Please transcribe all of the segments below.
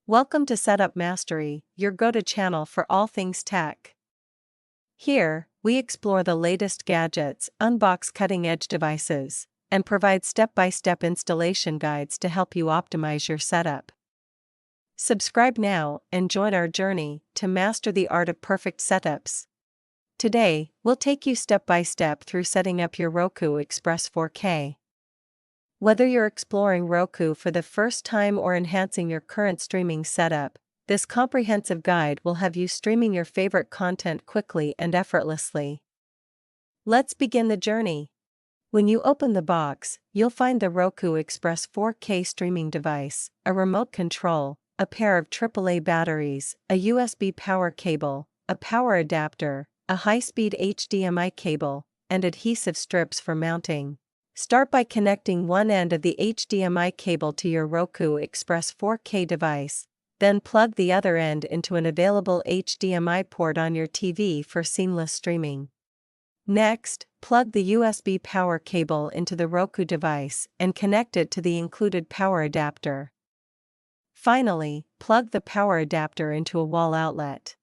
Welcome to Setup Mastery, your go-to channel for all things tech. Here, we explore the latest gadgets, unbox cutting-edge devices, and provide step-by-step installation guides to help you optimize your setup. Subscribe now and join our journey to master the art of perfect setups. Today, we'll take you step-by-step through setting up your Roku Express 4K. Whether you're exploring Roku for the first time or enhancing your current streaming setup, this comprehensive guide will have you streaming your favorite content quickly and effortlessly. Let's begin the journey. When you open the box, you'll find the Roku Express 4K streaming device, a remote control, a pair of AAA batteries, a USB power cable, a power adapter, a high-speed HDMI cable, and adhesive strips for mounting. Start by connecting one end of the HDMI cable to your Roku Express 4K device, then plug the other end into an available HDMI port on your TV for seamless streaming. Next, plug the USB power cable into the Roku device and connect it to the included power adapter. Finally, plug the power adapter into a wall outlet.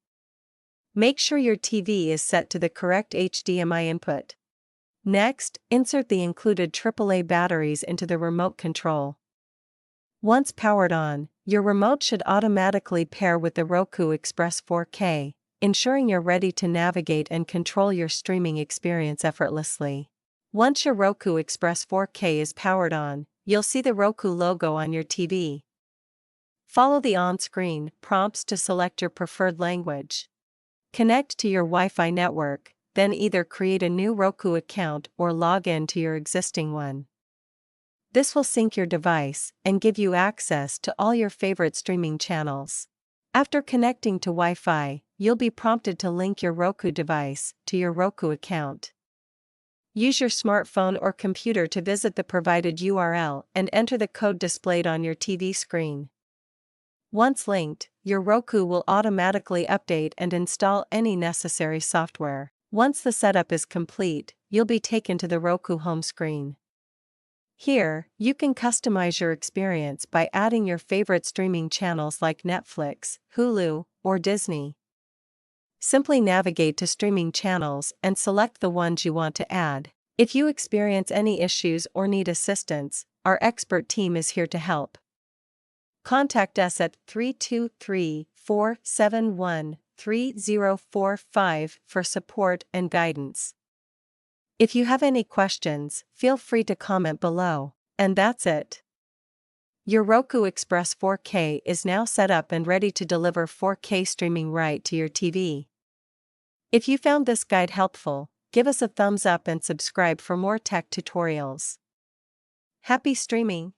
Make sure your TV is set to the correct HDMI input. Next, insert the included AAA batteries into the remote control. Once powered on, your remote should automatically pair with the Roku Express 4K, ensuring you're ready to navigate and control your streaming experience effortlessly. Once your Roku Express 4K is powered on, you'll see the Roku logo on your TV. Follow the on-screen prompts to select your preferred language. Connect to your Wi-Fi network, then either create a new Roku account or log in to your existing one. This will sync your device and give you access to all your favorite streaming channels. After connecting to Wi-Fi, you'll be prompted to link your Roku device to your Roku account. Use your smartphone or computer to visit the provided URL and enter the code displayed on your TV screen. Once linked, your Roku will automatically update and install any necessary software. Once the setup is complete, you'll be taken to the Roku home screen. Here, you can customize your experience by adding your favorite streaming channels like Netflix, Hulu, or Disney. Simply navigate to streaming channels and select the ones you want to add. If you experience any issues or need assistance, our expert team is here to help. Contact us at 323-471-3045 for support and guidance. If you have any questions, feel free to comment below. And that's it. Your Roku Express 4K is now set up and ready to deliver 4K streaming right to your TV. If you found this guide helpful, give us a thumbs up and subscribe for more tech tutorials. Happy streaming!